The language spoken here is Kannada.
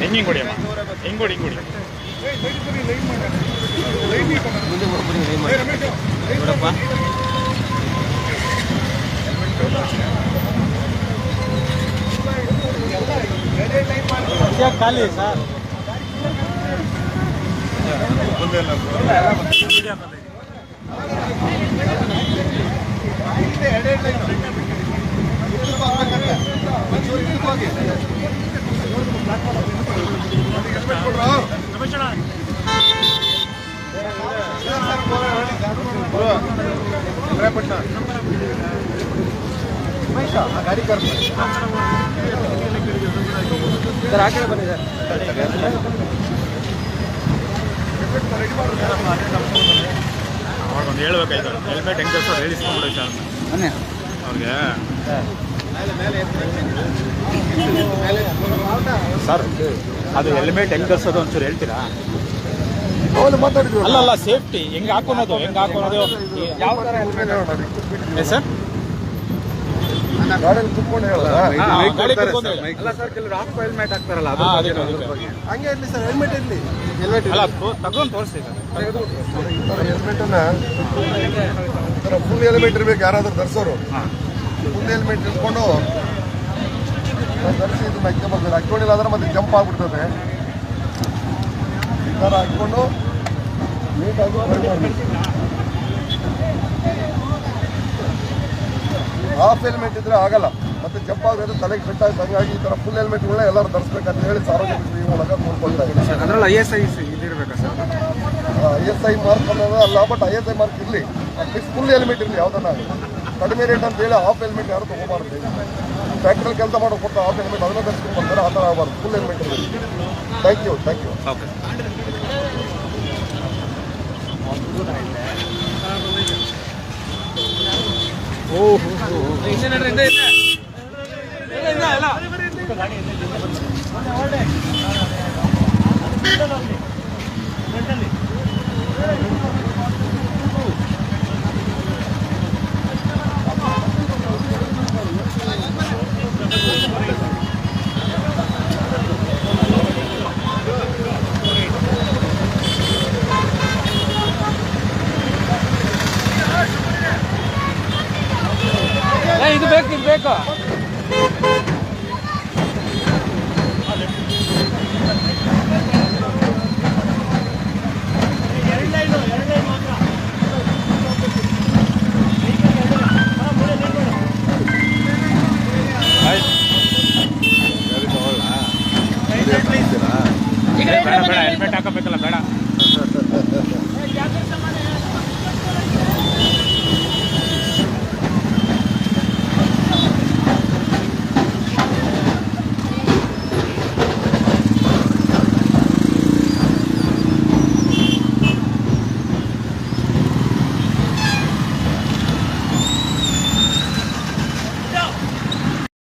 ಹೆಂಗೆ ಕೊಡಿಯಮ್ಮ ಹೆಂಗೊಡಿ ಹಿಂಗೊಡಿ ನೋಡಪ್ಪ ಖಾಲಿ ಸರ್ ಗಾಡಿ ಕರ್ ಸರ್ ಆ ಕಡೆ ಬನ್ನಿ ಸರ್ ಅವಾಗೊಂದು ಹೇಳ್ಬೇಕಾಯ್ತು ಹೆಲ್ಮೆಟ್ ಹೆಂಗೆ ತರಿಸೋದು ಹೇಳಿಸ್ಕೊಂಡ್ಬಿಡು ಸರ್ ಅವ್ರಿಗೆ ಸರ್ ಅದು ಹೆಲ್ಮೆಟ್ ಹೆಂಗೆ ತರಿಸೋದು ಒಂಚೂರು ಹೇಳ್ತೀರಾ ಅಲ್ಲ ಸೇಫ್ಟಿ ಹೆಂಗೆ ಹಾಕೋದು ಯಾವ ಥರ ಹೆಲ್ಮೆಟ್ ಸರ್ ಗಾಡಿಯಲ್ಲಿ ಕುತ್ಕೊಂಡು ಅಲ್ಲ ಸರ್ ಕೆಲವರು ಹಾಫ್ ಹೆಲ್ಮೆಟ್ ಹಾಕ್ತಾರಲ್ಲ ಹಂಗೆ ಇರಲಿ ಸರ್ ಹೆಲ್ಮೆಟ್ ಇರಲಿ ಅಲ್ಲ ತಗೊಂಡು ತೋರಿಸಿ ಹೆಲ್ಮೆಟನ್ನ ಫುಲ್ ಹೆಲ್ಮೆಟ್ ಇರ್ಬೇಕು ಯಾರಾದ್ರೂ ಧರಿಸೋರು ಫುಲ್ ಹೆಲ್ಮೆಟ್ ಇಟ್ಕೊಂಡು ಧರಿಸಿ ಇದನ್ನ ಹಾಕ್ಕೊಂಡ್ಬರ್ತಾರೆ ಹಾಕ್ಕೊಂಡಿಲ್ಲ ಅಂದ್ರೆ ಮತ್ತೆ ಜಂಪ್ ಆಗ್ಬಿಡ್ತದೆ ಈ ಥರ ಹಾಕ್ಕೊಂಡು ನೀಟಾಗಿ ಮಾಡಬೇಕು ಹಾಫ್ ಹೆಲ್ಮೆಟ್ ಇದ್ರೆ ಆಗಲ್ಲ ಮತ್ತೆ ಜಂಪ್ ಆಗೋದು ತಲೆಗೆ ಫಿಟ್ ಆಗಿ ಹಂಗಾಗಿ ಈ ಥರ ಫುಲ್ ಹೆಲ್ಮೆಟ್ಗಳನ್ನ ಎಲ್ಲರೂ ಧರಿಸ್ಬೇಕಂತ ಹೇಳಿ ಸಾರ್ವಜನಿಕರು ಈ ಮೂಲಕ ನೋಡ್ಕೊಳ್ತಾ ಇದ್ದಾರೆ ಅದರಲ್ಲಿ ISI ಇದಿರಬೇಕಾ ಸರ್ ISI ಮಾರ್ಕ್ ಅನ್ನೋದು ಅಲ್ಲ ಬಟ್ ISI ಮಾರ್ಕ್ ಇರಲಿ ಅಟ್ಲೀಸ್ಟ್ ಫುಲ್ ಹೆಲ್ಮೆಟ್ ಇರಲಿ ಯಾವುದನ್ನ ಕಡಿಮೆ ರೇಟ್ ಅಂತ ಹೇಳಿ ಹಾಫ್ ಹೆಲ್ಮೆಟ್ ಯಾರು ತೊಗೊಬಾರ್ದು ಫ್ಯಾಕ್ಟ್ರಲ್ಲಿ ಕೆಲಸ ಮಾಡೋ ಕೊಟ್ಟು ಹಾಫ್ ಹೆಲ್ಮೆಟ್ ಅದನ್ನ ಧರಿಸ್ಕೊಂಡು ಬರ್ತಾರೆ ಆ ಥರ ಆಗಬಾರ್ದು ಫುಲ್ ಹೆಲ್ಮೆಟ್ ಇರಲಿ ಥ್ಯಾಂಕ್ ಯು ಓಕೆ ಇದು ಬೇಕು ಬೇಡ ಹೆಲ್ಮೆಟ್ ಹಾಕಬೇಕಲ್ಲ